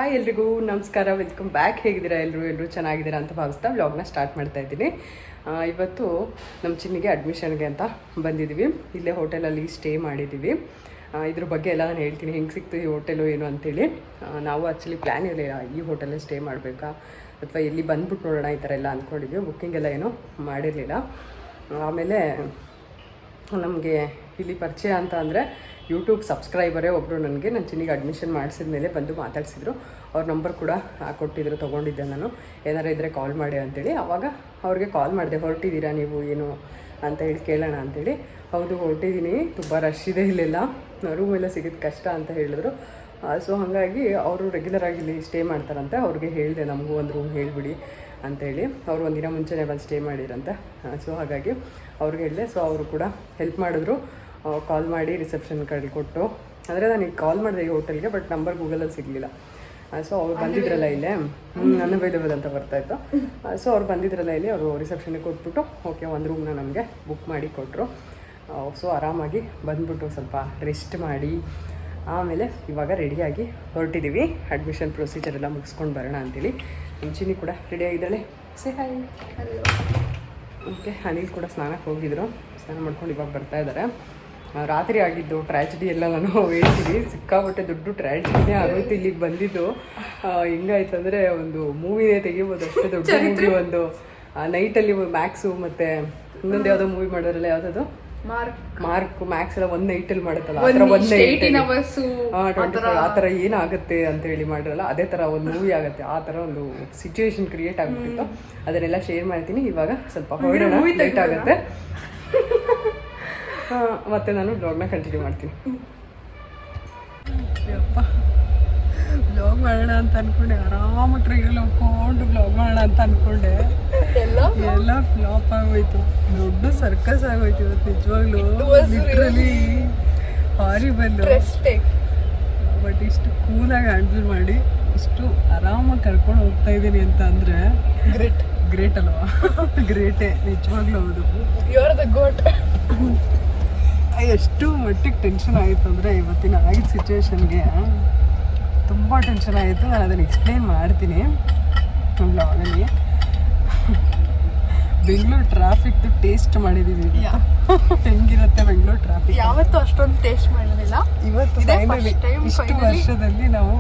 Hi ಎಲ್ರಿಗೂ ನಮಸ್ಕಾರ, welcome back. ಹೇಗಿದ್ದೀರಾ ಎಲ್ಲರೂ ಚೆನ್ನಾಗಿದ್ದೀರಾ ಅಂತ ಭಾವಿಸ್ತಾ ವ್ಲಾಗ್ನ ಸ್ಟಾರ್ಟ್ ಮಾಡ್ತಾ ಇದ್ದೀನಿ. ಇವತ್ತು ನಮ್ಮ ಚಿನ್ನಿಗೆ ಅಡ್ಮಿಷನ್ಗೆ ಅಂತ ಬಂದಿದ್ದೀವಿ. ಇಲ್ಲೇ ಹೋಟೆಲಲ್ಲಿ ಸ್ಟೇ ಮಾಡಿದ್ದೀವಿ. ಇದ್ರ ಬಗ್ಗೆ ಎಲ್ಲ ನಾನು ಹೇಳ್ತೀನಿ, ಹೆಂಗೆ ಸಿಕ್ತು ಈ ಹೋಟೆಲು ಏನು ಅಂತೇಳಿ. ನಾವು ಆ್ಯಕ್ಚುಲಿ ಪ್ಲ್ಯಾನ್ ಇರಲಿಲ್ಲ ಈ ಹೋಟೆಲಲ್ಲಿ ಸ್ಟೇ ಮಾಡಬೇಕಾ ಅಥವಾ ಎಲ್ಲಿ ಬಂದ್ಬಿಟ್ಟು ನೋಡೋಣ ಈ ಥರ ಎಲ್ಲ ಅಂದ್ಕೊಂಡಿದ್ವಿ. ಬುಕ್ಕಿಂಗ್ ಎಲ್ಲ ಏನೂ ಮಾಡಿರಲಿಲ್ಲ. ಆಮೇಲೆ ನಮಗೆ ಇಲ್ಲಿ ಪರಿಚಯ ಅಂತ ಅಂದರೆ ಯೂಟ್ಯೂಬ್ ಸಬ್ಸ್ಕ್ರೈಬರೇ ಒಬ್ಬರು ನನಗೆ ನನ್ನ ಚಿನ್ನಿಗೆ ಅಡ್ಮಿಷನ್ ಮಾಡಿಸಿದ ಮೇಲೆ ಬಂದು ಮಾತಾಡಿಸಿದ್ರು. ಅವ್ರ ನಂಬರ್ ಕೂಡ ಕೊಟ್ಟಿದ್ರು, ತೊಗೊಂಡಿದ್ದೆ ನಾನು. ಏನಾರು ಇದ್ದರೆ ಕಾಲ್ ಮಾಡಿ ಅಂತೇಳಿ. ಆವಾಗ ಅವ್ರಿಗೆ ಕಾಲ್ ಮಾಡಿದೆ, ಹೊರಟಿದ್ದೀರಾ ನೀವು ಏನು ಅಂತ ಹೇಳಿ ಕೇಳೋಣ ಅಂಥೇಳಿ. ಹೌದು ಹೊರಟಿದ್ದೀನಿ, ತುಂಬ ರಶ್ ಇದೆ, ಇಲ್ಲೆಲ್ಲ ರೂಮ್ ಎಲ್ಲ ಸಿಗೋದು ಕಷ್ಟ ಅಂತ ಹೇಳಿದ್ರು. ಸೊ ಹಾಗಾಗಿ ಅವರು ರೆಗ್ಯುಲರಾಗಿ ಇಲ್ಲಿ ಸ್ಟೇ ಮಾಡ್ತಾರಂತೆ. ಅವ್ರಿಗೆ ಹೇಳಿದೆ ನಮಗೂ ಒಂದು ರೂಮ್ ಹೇಳಿಬಿಡಿ ಅಂಥೇಳಿ. ಅವರು ಒಂದಿನ ಮುಂಚೆನೇ ಬಂದು ಸ್ಟೇ ಮಾಡಿರಂತೆ. ಸೊ ಹಾಗಾಗಿ ಅವ್ರಿಗೆ ಹೇಳಿದೆ. ಸೊ ಅವರು ಕೂಡ ಹೆಲ್ಪ್ ಮಾಡಿದ್ರು, ಕಾಲ್ ಮಾಡಿ ರಿಸೆಪ್ಷನ್ ಕಡೆ ಕೊಟ್ಟು. ಅಂದರೆ ನನಗೆ ಕಾಲ್ ಮಾಡಿದೆ ಈ ಹೋಟೆಲ್ಗೆ, ಬಟ್ ನಂಬರ್ ಗೂಗಲಲ್ಲಿ ಸಿಗಲಿಲ್ಲ. ಸೊ ಅವ್ರು ಬಂದಿದ್ರಲ್ಲ ಇಲ್ಲೇ, ಅನ್ಅವೈಲೇಬಲ್ ಅಂತ ಬರ್ತಾಯಿತ್ತು. ಸೊ ಅವ್ರು ಬಂದಿದ್ರಲ್ಲ ಇಲ್ಲಿ, ಅವರು ರಿಸೆಪ್ಷನ್ಗೆ ಕೊಟ್ಬಿಟ್ಟು ಓಕೆ ಒಂದು ರೂಮ್ನ ನಮಗೆ ಬುಕ್ ಮಾಡಿ ಕೊಟ್ಟರು. ಸೊ ಆರಾಮಾಗಿ ಬಂದ್ಬಿಟ್ಟು ಸ್ವಲ್ಪ ರೆಸ್ಟ್ ಮಾಡಿ ಆಮೇಲೆ ಇವಾಗ ರೆಡಿಯಾಗಿ ಹೊರಟಿದ್ದೀವಿ. ಅಡ್ಮಿಷನ್ ಪ್ರೊಸೀಜರ್ ಎಲ್ಲ ಮುಗಿಸ್ಕೊಂಡು ಬರೋಣ ಅಂತೇಳಿ. ಮುಂಚಿನಿ ಕೂಡ ರೆಡಿಯಾಗಿದ್ದಾಳೆ. Say hi. ಓಕೆ, ಅನಿಲ್ ಕೂಡ ಸ್ನಾನಕ್ಕೆ ಹೋಗಿದ್ರು. ಸ್ನಾನ ಮಾಡ್ಕೊಂಡು ಇವಾಗ ಬರ್ತಾ ಇದ್ದಾರೆ. ರಾತ್ರಿ ಆಗಿದ್ದು ಟ್ರ್ಯಾಜಿಡಿ ಎಲ್ಲ ನಾನು ಹೇಳ್ತೀನಿ. ಸಿಕ್ಕಾಪಟ್ಟೆ ದೊಡ್ಡ ಟ್ರ್ಯಾಜಿಡಿನೇ ಆಗೋಯ್ತು ಇಲ್ಲಿಗೆ ಬಂದಿದ್ದು. ಹೆಂಗಾಯ್ತಂದರೆ ಒಂದು ಮೂವಿನೇ ತೆಗಿಬೋದು, ಅಷ್ಟೇ ದೊಡ್ಡ ಮೂವಿ. ಒಂದು ನೈಟಲ್ಲಿ ಮ್ಯಾಕ್ಸು ಮತ್ತು ಇನ್ನೊಂದು ಯಾವುದೋ ಮೂವಿ ಮಾಡೋರಲ್ಲ, ಯಾವುದದು ಮಾರ್ಕ್ ಮ್ಯಾಕ್ಸ್ ಎಲ್ಲ ಒಂದು ನೈಟಲ್ಲಿ ಮಾಡುತ್ತಲ್ಲ, ಆ ಥರ ಒಂದು ನೈಟ್ 24 ಆ ಥರ ಏನಾಗುತ್ತೆ ಅಂತ ಹೇಳಿ ಮಾಡಿರಲ್ಲ, ಅದೇ ಥರ ಒಂದು ಮೂವಿ ಆಗುತ್ತೆ. ಆ ಥರ ಒಂದು ಸಿಚುವೇಶನ್ ಕ್ರಿಯೇಟ್ ಆಗ್ಬಿಟ್ಟಿತ್ತು. ಅದನ್ನೆಲ್ಲ ಶೇರ್ ಮಾಡ್ತೀನಿ. ಇವಾಗ ಸ್ವಲ್ಪ ಹೊರಡೋಣ, ಲೇಟ್ ಆಗುತ್ತೆ. ಮತ್ತೆ ನಾನು ಬ್ಲಾಗ್ನ ಕಂಟಿನ್ಯೂ ಮಾಡ್ತೀನಿ. ಬ್ಲಾಗ್ ಮಾಡೋಣ ಅಂತ ಅನ್ಕೊಂಡೆ, ಆರಾಮಾಗಿ ಟ್ರೈನಲ್ಲಿ ಹೋಗ್ಕೊಂಡು ಬ್ಲಾಗ್ ಮಾಡೋಣ ಅಂತ ಅನ್ಕೊಂಡೆ. ಎಲ್ಲ ಫ್ಲಾಪ್ ಆಗೋಯ್ತು. ದೊಡ್ಡ ಸರ್ಕಸ್ ಆಗೋಯ್ತು ಇವತ್ತು ನಿಜವಾಗ್ಲೂ. Literally horrible. ಬಟ್ ಇಷ್ಟು ಕೂಲಾಗಿ ಹ್ಯಾಂಡಲ್ ಮಾಡಿ ಇಷ್ಟು ಆರಾಮಾಗಿ ಕರ್ಕೊಂಡು ಹೋಗ್ತಾ ಇದ್ದೀನಿ ಅಂತ ಅಂದರೆ ಗ್ರೇಟ್ ಅಲ್ವಾ? ಗ್ರೇಟೇ ನಿಜವಾಗ್ಲೂ. ಹೌದು, ಯು ಆರ್ ದ ಗೋಟ್. ಎಷ್ಟು ಮಟ್ಟಿಗೆ ಟೆನ್ಷನ್ ಆಯಿತು ಅಂದರೆ ಇವತ್ತಿನ ಆಗಿದ್ದ ಸಿಚುವೇಶನ್ಗೆ ತುಂಬ ಟೆನ್ಷನ್ ಆಯಿತು. ನಾನು ಅದನ್ನು ಎಕ್ಸ್ಪ್ಲೇನ್ ಮಾಡ್ತೀನಿ ಬ್ಲಾಗಲ್ಲಿ. ಬೆಂಗಳೂರು ಟ್ರಾಫಿಕ್ದು ಟೇಸ್ಟ್ ಮಾಡಿದ್ದೀವಿ. ಹೆಂಗಿರುತ್ತೆ ಬೆಂಗಳೂರು ಟ್ರಾಫಿಕ್? ಯಾವತ್ತೂ ಅಷ್ಟೊಂದು ಟೇಸ್ಟ್ ಮಾಡಿರಲಿಲ್ಲ. ಇವತ್ತು ಫೈನಲಿ ಇಷ್ಟು ವರ್ಷದಲ್ಲಿ ನಾವು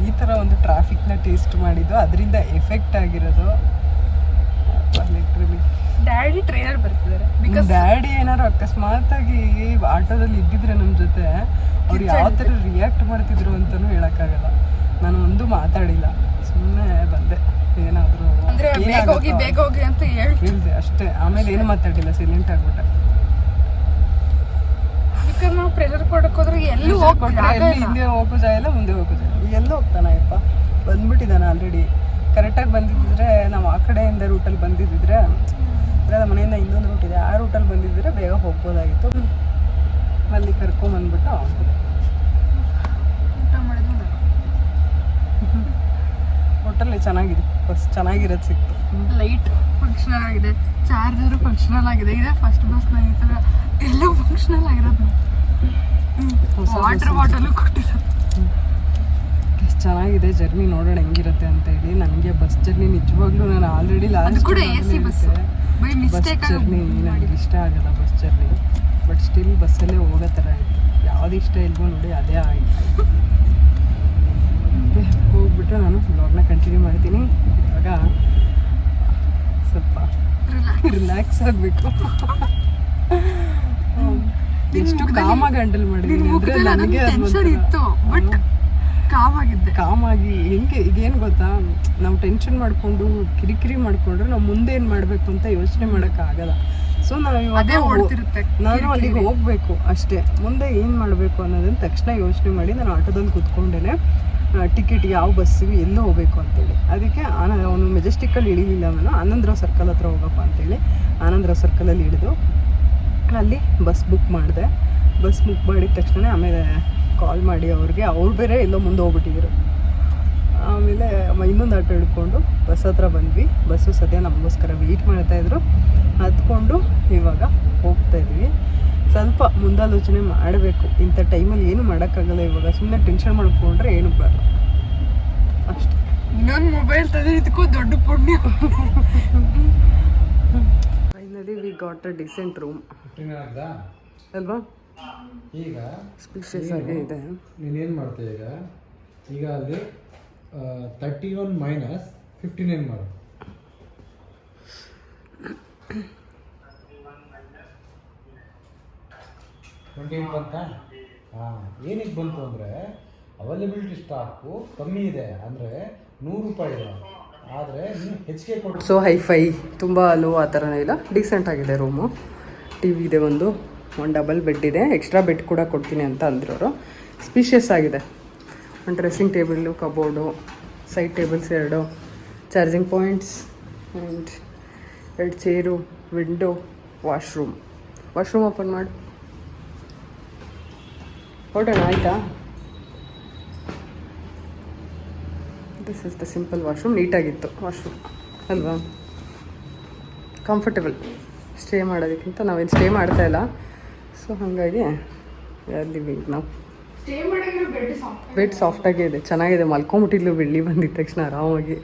ಈ ಥರ ಒಂದು ಟ್ರಾಫಿಕ್ನ ಟೇಸ್ಟ್ ಮಾಡಿದ್ದು. ಅದರಿಂದ ಎಫೆಕ್ಟ್ ಆಗಿರೋದು ಲಿಟ್ರಲಿ. ಡ್ಯಾಡಿ ಟ್ರೈನರ್ ಬರ್ತಿದ್ದಾರೆ. ಬಿಕಾಸ್ ಡ್ಯಾಡಿ ಏನಾದ್ರು ಅಕಸ್ಮಾತಾಗಿ ಆಟೋದಲ್ಲಿ ಇದ್ದಿದ್ರೆ ನಮ್ಮ ಜೊತೆ, ಅವ್ರು ಯಾವ ಥರ ರಿಯಾಕ್ಟ್ ಮಾಡ್ತಿದ್ರು ಅಂತಲೂ ಹೇಳೋಕ್ಕಾಗಲ್ಲ. ನಾನು ಒಂದು ಮಾತಾಡಿಲ್ಲ, ಸುಮ್ಮನೆ ಬಂದೆ. ಏನಾದರೂ ಬೇಗ ಹೋಗಿ ಅಂತ ಹೇಳಿದೆ ಅಷ್ಟೇ. ಆಮೇಲೆ ಏನು ಮಾತಾಡಿಲ್ಲ, ಸೈಲೆಂಟ್ ಆಗ್ಬಿಟ್ಟೆ. ಬಿಕಾಸ್ ನಾವು ಪ್ರೆಷರ್ ಕೊಡಕ್ಕೆ ಹೋದ್ರೆ ಎಲ್ಲೂ ಎಲ್ಲಿ ಹಿಂದೆ ಹೋಗೋ ಜಾಗ ಇಲ್ಲ, ಮುಂದೆ ಹೋಗೋ ಜಾಗ ಇಲ್ಲ, ಎಲ್ಲೂ ಹೋಗ್ತಾನಪ್ಪ. ಬಂದ್ಬಿಟ್ಟಿದ್ದಾನೆ ಆಲ್ರೆಡಿ. ಕರೆಕ್ಟಾಗಿ ಬಂದಿದ್ದರೆ, ನಾವು ಆ ಕಡೆಯಿಂದ ರೂಟಲ್ಲಿ ಬಂದಿದ್ದಿದ್ರೆ, ನಮ್ಮ ಮನೆಯಿಂದ ಇನ್ನೊಂದು ರೂಟ್ ಇದೆ, ಆ ರೂಟಲ್ಲಿ ಬಂದಿದ್ದರೆ ಬೇಗ ಹೋಗ್ಬೋದಾಗಿತ್ತು. ಅಲ್ಲಿ ಕರ್ಕೊಂಬಂದ್ಬಿಟ್ಟು ಊಟ ಮಾಡಿದ್ವಿ. ಹೋಟೆಲ್ ಚೆನ್ನಾಗಿದೆ, ಬಸ್ ಚೆನ್ನಾಗಿರೋದು ಸಿಕ್ತು. ಲೈಟ್ ಫಂಕ್ಷನಲ್ ಆಗಿದೆ, ಚಾರ್ಜರು ಫಂಕ್ಷನಲ್ ಆಗಿದೆ. ಇದೆ ಫಸ್ಟ್ ಬಸ್ನ ಈ ಥರ ಎಲ್ಲ ಫಂಕ್ಷನಲ್ ಆಗಿರೋದು. ವಾಟರ್ ಬಾಟಲು ಕೊಟ್ಟಿರೋದು. ಎಷ್ಟು ಚೆನ್ನಾಗಿದೆ ಜರ್ನಿ, ನೋಡೋಣ ಹೆಂಗಿರುತ್ತೆ ಅಂತ ಹೇಳಿ. ನನಗೆ ಬಸ್ ಜರ್ನಿ ನಿಜವಾಗ್ಲೂ ನಾನು ಆಲ್ರೆಡಿ ಲಾಸ್ಟ್ ಕೂಡ AC ಬಸ್ ಜರ್ನಿ ನನಗೆ ಇಷ್ಟ ಆಗಲ್ಲ ಬಸ್ ಜರ್ನಿ. ಬಟ್ ಸ್ಟಿಲ್ ಬಸ್ಸಲ್ಲೇ ಹೋಗೋ ಥರ ಆಯಿತು. ಯಾವ್ದು ಇಷ್ಟ ಇಲ್ವೋ ನೋಡಿ, ಅದೇ ಆಯಿತು. ಹೋಗ್ಬಿಟ್ಟು ನಾನು ಬ್ಲಾಗ್ನ ಕಂಟಿನ್ಯೂ ಮಾಡ್ತೀನಿ. ಇವಾಗ ಸ್ವಲ್ಪ ರಿಲ್ಯಾಕ್ಸ್ ಆಗಬೇಕು. ಎಷ್ಟು ಕಾಮಾಗಿ ಹ್ಯಾಂಡಲ್ ಮಾಡಿದ್ದೀನಿ ಅಂದರೆ ನನಗೆ ಇತ್ತು. ಬಟ್ ಕಾಮಾಗಿ ಹೆಂಗೆ ಈಗೇನು ಗೊತ್ತಾ, ನಾವು ಟೆನ್ಷನ್ ಮಾಡಿಕೊಂಡು ಕಿರಿಕಿರಿ ಮಾಡಿಕೊಂಡ್ರೆ ನಾವು ಮುಂದೆ ಏನು ಮಾಡಬೇಕು ಅಂತ ಯೋಚನೆ ಮಾಡೋಕ್ಕಾಗಲ್ಲ. ಸೊ ನಾವು ನಾನು ಅಲ್ಲಿಗೆ ಹೋಗಬೇಕು ಅಷ್ಟೇ. ಮುಂದೆ ಏನು ಮಾಡಬೇಕು ಅನ್ನೋದನ್ನು ತಕ್ಷಣ ಯೋಚನೆ ಮಾಡಿ ನಾನು ಆಟೋದಲ್ಲಿ ಕೂತ್ಕೊಂಡೇ ಟಿಕೆಟ್ ಯಾವ ಬಸ್ಸಿಗೆ ಎಲ್ಲೋ ಹೋಗಬೇಕು ಅಂತೇಳಿ. ಅದಕ್ಕೆ ಅವನು ಮೆಜೆಸ್ಟಿಕ್ಕಲ್ಲಿ ಇಳಿಲಿಲ್ಲ, ನಾನು ಆನಂದರಾವ್ ಸರ್ಕಲ್ ಹತ್ರ ಹೋಗಪ್ಪ ಅಂತೇಳಿ ಆನಂದರಾವ್ ಸರ್ಕಲಲ್ಲಿ ಇಳಿದು ಅಲ್ಲಿ ಬಸ್ ಬುಕ್ ಮಾಡಿದೆ. ಬಸ್ ಬುಕ್ ಮಾಡಿದ ತಕ್ಷಣ ಆಮೇಲೆ ಕಾಲ್ ಮಾಡಿ ಅವ್ರಿಗೆ, ಅವ್ರು ಬೇರೆ ಎಲ್ಲೋ ಮುಂದೆ ಹೋಗ್ಬಿಟ್ಟಿದ್ರು. ಆಮೇಲೆ ಇನ್ನೊಂದು ಆಟೋ ಹಿಡ್ಕೊಂಡು ಬಸ್ ಹತ್ರ ಬಂದ್ವಿ. ಬಸ್ಸು ಸದ್ಯ ನಮಗೋಸ್ಕರ ವೆಯ್ಟ್ ಮಾಡ್ತಾಯಿದ್ರು. ಹತ್ಕೊಂಡು ಇವಾಗ ಹೋಗ್ತಾಯಿದ್ವಿ. ಸ್ವಲ್ಪ ಮುಂದಾಲೋಚನೆ ಮಾಡಬೇಕು. ಇಂಥ ಟೈಮಲ್ಲಿ ಏನು ಮಾಡೋಕ್ಕಾಗಲ್ಲ. ಇವಾಗ ಸುಮ್ಮನೆ ಟೆನ್ಷನ್ ಮಾಡ್ಕೊಂಡ್ರೆ ಏನು ಬರಲ್ಲ. ಅಷ್ಟೇ. ಇನ್ನೊಂದು ಮೊಬೈಲ್ ತೆಗೆದಿದ್ದಕ್ಕೂ ದೊಡ್ಡ ಪುಣ್ಯ. Finally we got a decent room ಅಲ್ವಾ? ಈಗ ಸ್ಪೀಷಿಯಸ್ ಆಗಿ ಇದೆ. ನೀನೇನು ಮಾಡ್ತೀಯ ಈಗ ಅಲ್ಲಿ 31 ಮೈನಸ್ 59 ಮಾಡು. 28 ಬಂತಾ? ಹಾಂ, ಏನಕ್ಕೆ ಬಂತು ಅಂದರೆ ಅವೈಲಬಿಲಿಟಿ ಸ್ಟಾಕು ಕಮ್ಮಿ ಇದೆ, ಅಂದರೆ 100 ರೂಪಾಯಿ ಇದೆ, ಆದರೆ ನೀವು ಹೆಚ್ಚಿಗೆ ಕೊಟ್ಟು. ಸೊ ಹೈಫೈ ತುಂಬ ಲೋ ಆ ಥರನೇ ಇಲ್ಲ, ಡೀಸೆಂಟ್ ಆಗಿದೆ ರೂಮು. ಟಿ ವಿ ಇದೆ, ಒಂದು ಡಬಲ್ ಬೆಡ್ ಇದೆ, ಎಕ್ಸ್ಟ್ರಾ ಬೆಡ್ ಕೂಡ ಕೊಡ್ತೀನಿ ಅಂತ ಅಂದ್ರವರು. ಸ್ಪೀಷಿಯಸ್ ಆಗಿದೆ. ಒಂದು dressing table, cupboard, side tables 2, charging points and 2 chair, window, washroom open ಮಾಡು. ಹೊರಡೋಣ ಆಯಿತಾ? This is the simple washroom. ನೀಟಾಗಿತ್ತು ವಾಶ್ರೂಮ್ ಅಲ್ವಾ? ಕಂಫರ್ಟೇಬಲ್ ಸ್ಟೇ ಮಾಡೋದಕ್ಕಿಂತ ನಾವೇನು ಸ್ಟೇ ಮಾಡ್ತಾ ಇಲ್ಲ. ಸೊ ಹಾಗಾಗಿ ಲಿವಿಂಗ್ ನಾವು. ಬೆಡ್ ಸಾಫ್ಟಾಗೇ ಇದೆ, ಚೆನ್ನಾಗಿದೆ. ಮಲ್ಕೊಂಬಿಟ್ಟಿದ್ಲು ಬೆಳ್ಳಿ ಬಂದಿದ್ದ ತಕ್ಷಣ ಆರಾಮಾಗಿ.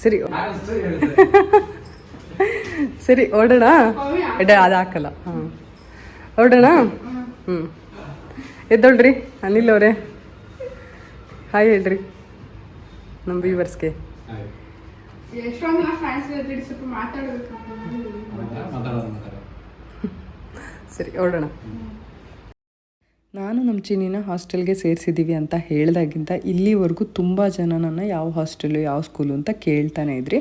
ಸರಿ ಸರಿ ಹೊರಡೋಣ. ಅದು ಹಾಕಲ್ಲ. ಹಾಂ ಹೊರಡೋಣ. ಎದ್ದೊಳ್ರಿ ಅನಿಲ್ ಅವರೇ, ಹಾಯ್ ಹೇಳ್ರಿ ನಮ್ಮ ವ್ಯೂವರ್ಸ್ಗೆ. ಸರಿ ಹೊರಡೋಣ. ನಾನು ನಮ್ಮ ಚಿನ್ನಿನ ಹಾಸ್ಟೆಲ್ಗೆ ಸೇರಿಸಿದ್ದೀವಿ ಅಂತ ಹೇಳ್ದಾಗಿಂತ ಇಲ್ಲಿವರೆಗೂ ತುಂಬ ಜನ ನನ್ನ ಯಾವ ಹಾಸ್ಟೆಲು ಯಾವ ಸ್ಕೂಲು ಅಂತ ಕೇಳ್ತಾನೆ ಇದ್ರಿ.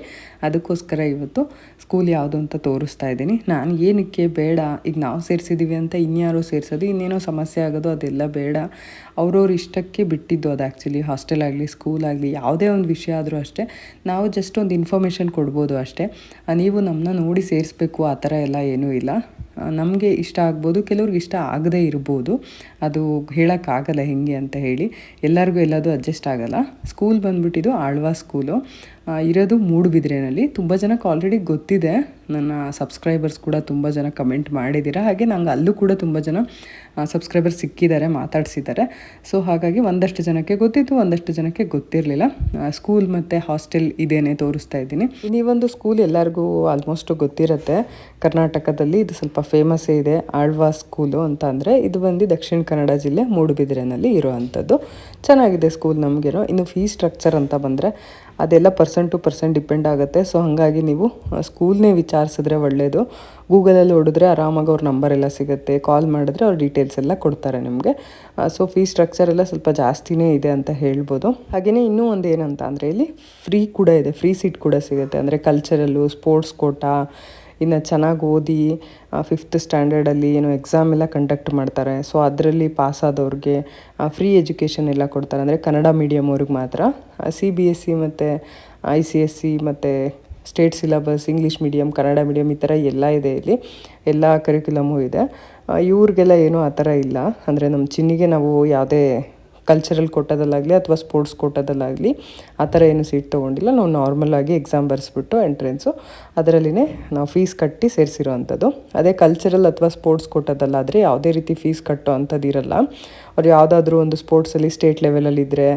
ಅದಕ್ಕೋಸ್ಕರ ಇವತ್ತು ಸ್ಕೂಲ್ ಯಾವುದು ಅಂತ ತೋರಿಸ್ತಾ ಇದ್ದೀನಿ. ನಾನು ಏನಕ್ಕೆ ಬೇಡ, ಈಗ ನಾವು ಸೇರಿಸಿದ್ದೀವಿ ಅಂತ ಇನ್ಯಾರೋ ಸೇರಿಸೋದು, ಇನ್ನೇನೋ ಸಮಸ್ಯೆ ಆಗೋದು, ಅದೆಲ್ಲ ಬೇಡ. ಅವ್ರವ್ರ ಇಷ್ಟಕ್ಕೆ ಬಿಟ್ಟಿದ್ದು ಅದು. ಆ್ಯಕ್ಚುಲಿ ಹಾಸ್ಟೆಲ್ ಆಗಲಿ ಸ್ಕೂಲ್ ಆಗಲಿ ಯಾವುದೇ ಒಂದು ವಿಷಯ ಆದರೂ ಅಷ್ಟೇ, ನಾವು ಜಸ್ಟ್ ಒಂದು ಇನ್ಫಾರ್ಮೇಷನ್ ಕೊಡ್ಬೋದು ಅಷ್ಟೇ. ನೀವು ನಮ್ಮನ್ನ ನೋಡಿ ಸೇರಿಸ್ಬೇಕು ಆ ಥರ ಎಲ್ಲ ಏನೂ ಇಲ್ಲ. ನಮಗೆ ಇಷ್ಟ ಆಗ್ಬೋದು, ಕೆಲವ್ರಿಗೆ ಇಷ್ಟ ಆಗದೇ ಇರ್ಬೋದು. ಅದು ಹೇಳೋಕ್ಕಾಗಲ್ಲ ಹೆಂಗೆ ಅಂತ ಹೇಳಿ. ಎಲ್ಲರಿಗೂ ಎಲ್ಲದು ಅಡ್ಜಸ್ಟ್ ಆಗೋಲ್ಲ. ಸ್ಕೂಲ್ ಬಂದುಬಿಟ್ಟಿದ್ದು ಆಳ್ವಾ ಸ್ಕೂಲು, ಇರೋದು ಮೂಡುಬಿದ್ರೆನಲ್ಲಿ. ತುಂಬ ಜನಕ್ಕೆ ಆಲ್ರೆಡಿ ಗೊತ್ತಿದೆ. ನನ್ನ ಸಬ್ಸ್ಕ್ರೈಬರ್ಸ್ ಕೂಡ ತುಂಬ ಜನ ಕಮೆಂಟ್ ಮಾಡಿದ್ದೀರಾ. ಹಾಗೆ ನಂಗೆ ಅಲ್ಲೂ ಕೂಡ ತುಂಬ ಜನ ಸಬ್ಸ್ಕ್ರೈಬರ್ಸ್ ಸಿಕ್ಕಿದ್ದಾರೆ, ಮಾತಾಡಿಸಿದ್ದಾರೆ. ಸೊ ಹಾಗಾಗಿ ಒಂದಷ್ಟು ಜನಕ್ಕೆ ಗೊತ್ತಿತ್ತು, ಒಂದಷ್ಟು ಜನಕ್ಕೆ ಗೊತ್ತಿರಲಿಲ್ಲ. ಸ್ಕೂಲ್ ಮತ್ತು ಹಾಸ್ಟೆಲ್ ಇದೇನೆ ತೋರಿಸ್ತಾ ಇದ್ದೀನಿ. ಈ ಒಂದು ಸ್ಕೂಲ್ ಎಲ್ಲರಿಗೂ ಆಲ್ಮೋಸ್ಟ್ ಗೊತ್ತಿರುತ್ತೆ. ಕರ್ನಾಟಕದಲ್ಲಿ ಇದು ಸ್ವಲ್ಪ ಫೇಮಸ್ಸೇ ಇದೆ, ಆಳ್ವಾ ಸ್ಕೂಲು ಅಂತ. ಅಂದರೆ ಇದು ಬಂದು ದಕ್ಷಿಣ ಕನ್ನಡ ಜಿಲ್ಲೆ ಮೂಡುಬಿದ್ರೆನಲ್ಲಿ ಇರೋವಂಥದ್ದು. ಚೆನ್ನಾಗಿದೆ ಸ್ಕೂಲ್ ನಮಗಿರೋ. ಇನ್ನು ಫೀ ಸ್ಟ್ರಕ್ಚರ್ ಅಂತ ಬಂದರೆ ಅದೆಲ್ಲ ಪರ್ಸನ್ ಟು ಪರ್ಸನ್ ಡಿಪೆಂಡ್ ಆಗುತ್ತೆ. ಸೊ ಹಾಗಾಗಿ ನೀವು ಸ್ಕೂಲ್ನೇ ವಿಚಾರಿಸಿದ್ರೆ ಒಳ್ಳೆಯದು. ಗೂಗಲಲ್ಲಿ ಹೊಡಿದ್ರೆ ಆರಾಮಾಗಿ ಅವ್ರ ನಂಬರ್ ಎಲ್ಲ ಸಿಗುತ್ತೆ. ಕಾಲ್ ಮಾಡಿದ್ರೆ ಅವ್ರ ಡೀಟೇಲ್ಸ್ ಎಲ್ಲ ಕೊಡ್ತಾರೆ ನಿಮಗೆ. ಸೊ ಫೀ ಸ್ಟ್ರಕ್ಚರ್ ಎಲ್ಲ ಸ್ವಲ್ಪ ಜಾಸ್ತಿನೇ ಇದೆ ಅಂತ ಹೇಳ್ಬೋದು. ಹಾಗೆಯೇ ಇನ್ನೂ ಒಂದು ಏನಂತ ಅಂದರೆ ಇಲ್ಲಿ ಫ್ರೀ ಕೂಡ ಇದೆ, ಫ್ರೀ ಸೀಟ್ ಕೂಡ ಸಿಗುತ್ತೆ. ಅಂದರೆ ಕಲ್ಚರಲ್ಲು, ಸ್ಪೋರ್ಟ್ಸ್ ಕೋಟಾ, ಇನ್ನು ಚೆನ್ನಾಗಿ ಓದಿ 5th ಸ್ಟ್ಯಾಂಡರ್ಡಲ್ಲಿ ಏನೋ ಎಕ್ಸಾಮ್ ಎಲ್ಲ ಕಂಡಕ್ಟ್ ಮಾಡ್ತಾರೆ. ಸೊ ಅದರಲ್ಲಿ ಪಾಸಾದವ್ರಿಗೆ ಫ್ರೀ ಎಜುಕೇಷನ್ ಎಲ್ಲ ಕೊಡ್ತಾರೆ. ಅಂದರೆ ಕನ್ನಡ ಮೀಡಿಯಮ್ ಅವ್ರಿಗೆ ಮಾತ್ರ. CBSE ಮತ್ತು ICSE ಮತ್ತು state syllabus, English medium, Kannada medium, ಈ ಥರ ಎಲ್ಲ ಇದೆ ಇಲ್ಲಿ. ಎಲ್ಲ ಕರಿಕ್ಯುಲಮು ಇದೆ. ಇವ್ರಿಗೆಲ್ಲ ಏನೂ ಆ ಥರ ಇಲ್ಲ. ಅಂದರೆ ನಮ್ಮ ಚಿನ್ನಿಗೆ ನಾವು ಯಾವುದೇ ಕಲ್ಚರಲ್ ಕೋಟಾದಲ್ಲಾಗಲಿ ಅಥವಾ ಸ್ಪೋರ್ಟ್ಸ್ ಕೋಟಾದಲ್ಲಾಗಲಿ ಆ ಥರ ಏನು ಸೀಟ್ ತೊಗೊಂಡಿಲ್ಲ. ನಾವು ನಾರ್ಮಲಾಗಿ ಎಕ್ಸಾಮ್ ಬರೆಸ್ಬಿಟ್ಟು ಎಂಟ್ರೆನ್ಸು ಅದರಲ್ಲಿನೇ ನಾವು ಫೀಸ್ ಕಟ್ಟಿ ಸೇರಿಸಿರೋ ಅಂಥದ್ದು. ಅದೇ ಕಲ್ಚರಲ್ ಅಥವಾ ಸ್ಪೋರ್ಟ್ಸ್ ಕೋಟಾದಲ್ಲಾದರೆ ಯಾವುದೇ ರೀತಿ ಫೀಸ್ ಕಟ್ಟೋ ಅಂಥದ್ದು ಇರಲ್ಲ. ಅವ್ರು ಯಾವುದಾದ್ರೂ ಒಂದು ಸ್ಪೋರ್ಟ್ಸಲ್ಲಿ ಸ್ಟೇಟ್ ಲೆವೆಲಲ್ಲಿದ್ದರೆ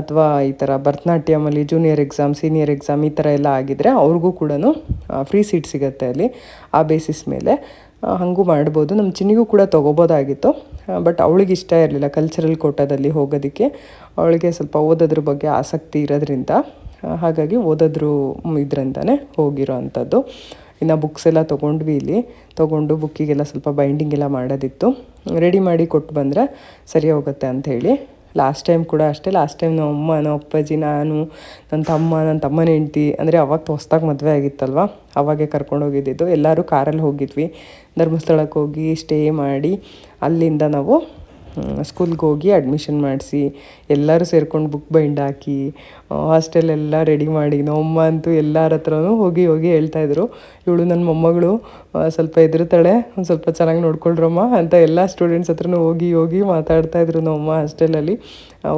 ಅಥವಾ ಈ ಥರ ಭರತನಾಟ್ಯಮಲ್ಲಿ ಜೂನಿಯರ್ ಎಕ್ಸಾಮ್, ಸೀನಿಯರ್ ಎಕ್ಸಾಮ್ ಈ ಥರ ಎಲ್ಲ ಆಗಿದ್ದರೆ ಅವ್ರಿಗೂ ಕೂಡ ಫ್ರೀ ಸೀಟ್ ಸಿಗುತ್ತೆ ಅಲ್ಲಿ. ಆ ಬೇಸಿಸ್ ಮೇಲೆ ಹಾಗೂ ಮಾಡ್ಬೋದು. ನಮ್ಮ ಚಿನ್ನಿಗೂ ಕೂಡ ತೊಗೋಬೋದಾಗಿತ್ತು, ಬಟ್ ಅವಳಿಗೆ ಇಷ್ಟ ಇರಲಿಲ್ಲ ಕಲ್ಚರಲ್ ಕೋಟಾದಲ್ಲಿ ಹೋಗೋದಕ್ಕೆ. ಅವಳಿಗೆ ಸ್ವಲ್ಪ ಓದೋದ್ರ ಬಗ್ಗೆ ಆಸಕ್ತಿ ಇರೋದ್ರಿಂದ, ಹಾಗಾಗಿ ಓದೋದ್ರು ಇದರಿಂದನೇ ಹೋಗಿರೋ ಅಂಥದ್ದು. ಇನ್ನು ಬುಕ್ಸ್ ಎಲ್ಲ ತೊಗೊಂಡ್ವಿ. ಇಲ್ಲಿ ತೊಗೊಂಡು ಬುಕ್ಕಿಗೆಲ್ಲ ಸ್ವಲ್ಪ ಬೈಂಡಿಂಗ್ ಎಲ್ಲ ಮಾಡೋದಿತ್ತು. ರೆಡಿ ಮಾಡಿ ಕೊಟ್ಟು ಬಂದರೆ ಸರಿ ಹೋಗುತ್ತೆ ಅಂಥೇಳಿ. ಲಾಸ್ಟ್ ಟೈಮ್ ಕೂಡ ಅಷ್ಟೇ. ಲಾಸ್ಟ್ ಟೈಮ್ ನಮ್ಮ ಅಮ್ಮ, ನಮ್ಮ ಅಪ್ಪಾಜಿ, ನಾನು, ನನ್ನ ತಮ್ಮನ ಹೆಂಡ್ತಿ, ಅಂದರೆ ಅವಾಗ ಹೊಸ್ದಾಗಿ ಮದುವೆ ಆಗಿತ್ತಲ್ವ, ಅವಾಗೆ ಕರ್ಕೊಂಡೋಗಿದ್ದಿದ್ದು. ಎಲ್ಲರೂ ಕಾರಲ್ಲಿ ಹೋಗಿದ್ವಿ. ಧರ್ಮಸ್ಥಳಕ್ಕೆ ಹೋಗಿ ಸ್ಟೇ ಮಾಡಿ ಅಲ್ಲಿಂದ ನಾವು ಸ್ಕೂಲ್ಗೆ ಹೋಗಿ ಅಡ್ಮಿಷನ್ ಮಾಡಿಸಿ ಎಲ್ಲರೂ ಸೇರ್ಕೊಂಡು ಬುಕ್ ಬೈಂಡ್ ಹಾಕಿ ಹಾಸ್ಟೆಲೆಲ್ಲ ರೆಡಿ ಮಾಡಿ. ನಮ್ಮಮ್ಮ ಅಂತೂ ಎಲ್ಲರ ಹತ್ರನೂ ಹೋಗಿ ಹೇಳ್ತಾಯಿದ್ರು, ಇವಳು ನನ್ನ ಮೊಮ್ಮಗಳು ಸ್ವಲ್ಪ ಹೆದರ್ತಾಳೆ, ಒಂದು ಸ್ವಲ್ಪ ಚೆನ್ನಾಗಿ ನೋಡ್ಕೊಳ್ರಮ್ಮ ಅಂತ ಎಲ್ಲ ಸ್ಟೂಡೆಂಟ್ಸ್ ಹತ್ರನೂ ಹೋಗಿ ಮಾತಾಡ್ತಾಯಿದ್ರು ನಮ್ಮಮ್ಮ. ಹಾಸ್ಟೆಲಲ್ಲಿ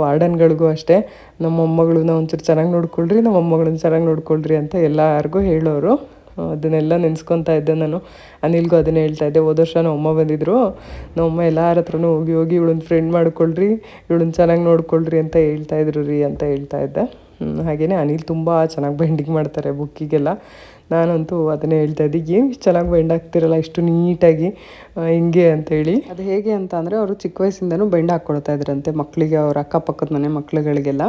ವಾರ್ಡನ್ಗಳಿಗೂ ಅಷ್ಟೇ, ನಮ್ಮ ಮೊಮ್ಮಗಳನ್ನ ಒಂಚೂರು ಚೆನ್ನಾಗಿ ನೋಡ್ಕೊಳ್ರಿ, ನಮ್ಮ ಮೊಮ್ಮಗಳನ್ನ ಚೆನ್ನಾಗಿ ನೋಡ್ಕೊಳ್ರಿ ಅಂತ ಎಲ್ಲರಿಗೂ ಹೇಳೋರು. ಅದನ್ನೆಲ್ಲ ನೆನೆಸ್ಕೊತಾ ಇದ್ದೆ ನಾನು. ಅನಿಲ್ಗೂ ಅದನ್ನೇ ಹೇಳ್ತಾ ಇದ್ದೆ. ಹೋದ ವರ್ಷ ನಮ್ಮಮ್ಮ ಬಂದಿದ್ದರು, ನಮ್ಮಮ್ಮ ಎಲ್ಲರ ಹತ್ರನೂ ಹೋಗಿ ಹೋಗಿ ಇವಳನ್ನ ಫ್ರೆಂಡ್ ಮಾಡ್ಕೊಳ್ರಿ, ಇವಳನ್ನ ಚೆನ್ನಾಗಿ ನೋಡ್ಕೊಳ್ರಿ ಅಂತ ಹೇಳ್ತಾಯಿದ್ರು ರೀ ಅಂತ ಹೇಳ್ತಾ ಇದ್ದೆ. ಹಾಗೆಯೇ ಅನಿಲ್ ತುಂಬ ಚೆನ್ನಾಗಿ ಬೈಂಡಿಂಗ್ ಮಾಡ್ತಾರೆ ಬುಕ್ಕಿಗೆಲ್ಲ. ನಾನಂತೂ ಅದನ್ನೇ ಹೇಳ್ತಾ ಇದ್ದೆ, ಏನು ಇಷ್ಟು ಚೆನ್ನಾಗಿ ಬೈಂಡ್ ಆಗ್ತಿರಲ್ಲ ಇಷ್ಟು ನೀಟಾಗಿ ಹಿಂಗೆ ಅಂತೇಳಿ. ಅದು ಹೇಗೆ ಅಂತ ಅಂದರೆ ಅವರು ಚಿಕ್ಕ ವಯಸ್ಸಿಂದನೂ ಬೈಂಡ್ ಹಾಕ್ಕೊಡ್ತಾ ಇದ್ರಂತೆ ಮಕ್ಕಳಿಗೆ, ಅವ್ರ ಅಕ್ಕಪಕ್ಕದ ಮನೆ ಮಕ್ಳುಗಳಿಗೆಲ್ಲ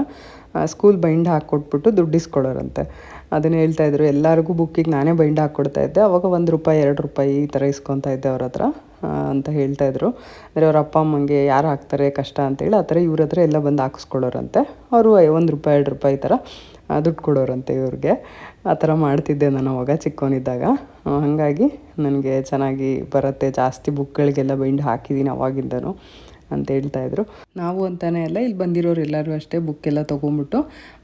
ಸ್ಕೂಲ್ ಬೈಂಡ್ ಹಾಕ್ಕೊಟ್ಬಿಟ್ಟು ದುಡ್ಡು ಇಸ್ಕೊಡೋರಂತೆ. ಅದನ್ನು ಹೇಳ್ತಾಯಿದ್ರು. ಎಲ್ಲರಿಗೂ ಬುಕ್ಕಿಗೆ ನಾನೇ ಬೈಂಡ್ ಹಾಕ್ಕೊಡ್ತಾ ಇದ್ದೆ. ಅವಾಗ ₹1 ₹2 ಈ ಥರ ಇಸ್ಕೊತಾ ಇದ್ದೆ ಅವ್ರ ಹತ್ರ ಅಂತ ಹೇಳ್ತಾಯಿದ್ರು. ಅಂದರೆ ಅವ್ರ ಅಪ್ಪ ಅಮ್ಮಂಗೆ ಯಾರು ಹಾಕ್ತಾರೆ ಕಷ್ಟ ಅಂತೇಳಿ ಆ ಥರ ಇವ್ರ ಹತ್ರ ಎಲ್ಲ ಬಂದು ಹಾಕಿಸ್ಕೊಳ್ಳೋರಂತೆ. ಅವರು ₹1 ₹2 ಈ ಥರ ದುಡ್ಡು ಕೊಡೋರಂತೆ ಇವ್ರಿಗೆ. ಆ ಥರ ಮಾಡ್ತಿದ್ದೆ ನಾನು ಅವಾಗ ಚಿಕ್ಕವನಿದ್ದಾಗ. ಹಾಗಾಗಿ ನನಗೆ ಚೆನ್ನಾಗಿ ಬರುತ್ತೆ, ಜಾಸ್ತಿ ಬುಕ್ಗಳಿಗೆಲ್ಲ ಬೈಂಡ್ ಹಾಕಿದ್ದೀನಿ ಅವಾಗಿಂದನೂ ಅಂತ ಹೇಳ್ತಾಯಿದ್ರು. ನಾವು ಅಂತಾನೆ ಅಲ್ಲ, ಇಲ್ಲಿ ಬಂದಿರೋರು ಎಲ್ಲರೂ ಅಷ್ಟೇ ಬುಕ್ಕೆಲ್ಲ ತೊಗೊಂಬಿಟ್ಟು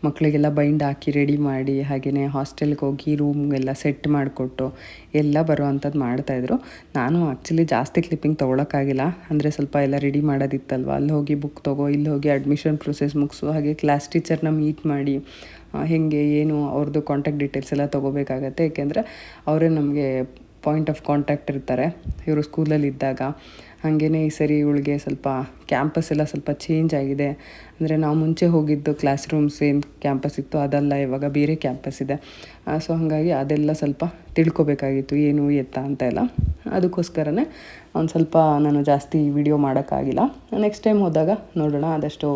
ಮಕ್ಕಳಿಗೆಲ್ಲ ಬೈಂಡ್ ಹಾಕಿ ರೆಡಿ ಮಾಡಿ, ಹಾಗೆಯೇ ಹಾಸ್ಟೆಲ್ಗೆ ಹೋಗಿ ರೂಮ್ಗೆಲ್ಲ ಸೆಟ್ ಮಾಡಿಕೊಟ್ಟು ಎಲ್ಲ ಬರೋ ಅಂಥದ್ದು ಮಾಡ್ತಾಯಿದ್ರು. ನಾನು ಆ್ಯಕ್ಚುಲಿ ಜಾಸ್ತಿ ಕ್ಲಿಪ್ಪಿಂಗ್ ತೊಗೊಳಕ್ಕಾಗಿಲ್ಲ, ಅಂದರೆ ಸ್ವಲ್ಪ ಎಲ್ಲ ರೆಡಿ ಮಾಡೋದಿತ್ತಲ್ವ. ಅಲ್ಲಿ ಹೋಗಿ ಬುಕ್ ತೊಗೋ, ಇಲ್ಲಿ ಹೋಗಿ ಅಡ್ಮಿಷನ್ ಪ್ರೊಸೆಸ್ ಮುಗಿಸು, ಹಾಗೆ ಕ್ಲಾಸ್ ಟೀಚರ್ನ ಮೀಟ್ ಮಾಡಿ ಹೇಗೆ ಏನು ಅವ್ರದ್ದು ಕಾಂಟ್ಯಾಕ್ಟ್ ಡೀಟೇಲ್ಸ್ ಎಲ್ಲ ತೊಗೋಬೇಕಾಗತ್ತೆ. ಏಕೆಂದರೆ ಅವರೇ ನಮಗೆ ಪಾಯಿಂಟ್ ಆಫ್ ಕಾಂಟ್ಯಾಕ್ಟ್ ಇರ್ತಾರೆ ಇವರು ಸ್ಕೂಲಲ್ಲಿ ಇದ್ದಾಗ. ಹಾಗೆಯೇ ಈ ಸರಿ ಇವಳಿಗೆ ಸ್ವಲ್ಪ ಕ್ಯಾಂಪಸ್ ಎಲ್ಲ ಸ್ವಲ್ಪ ಚೇಂಜ್ ಆಗಿದೆ. ಅಂದರೆ ನಾವು ಮುಂಚೆ ಹೋಗಿದ್ದು ಕ್ಲಾಸ್ ರೂಮ್ಸ್ ಏನು ಕ್ಯಾಂಪಸ್ ಇತ್ತು ಅದಲ್ಲ, ಇವಾಗ ಬೇರೆ ಕ್ಯಾಂಪಸ್ ಇದೆ. ಸೊ ಹಾಗಾಗಿ ಅದೆಲ್ಲ ಸ್ವಲ್ಪ ತಿಳ್ಕೊಬೇಕಾಗಿತ್ತು ಏನು ಎತ್ತ ಅಂತ ಎಲ್ಲ. ಅದಕ್ಕೋಸ್ಕರನೇ ಒಂದು ಸ್ವಲ್ಪ ನಾನು ಜಾಸ್ತಿ ವಿಡಿಯೋ ಮಾಡೋಕ್ಕಾಗಿಲ್ಲ. ನೆಕ್ಸ್ಟ್ ಟೈಮ್ ಹೋದಾಗ ನೋಡೋಣ, ಆದಷ್ಟು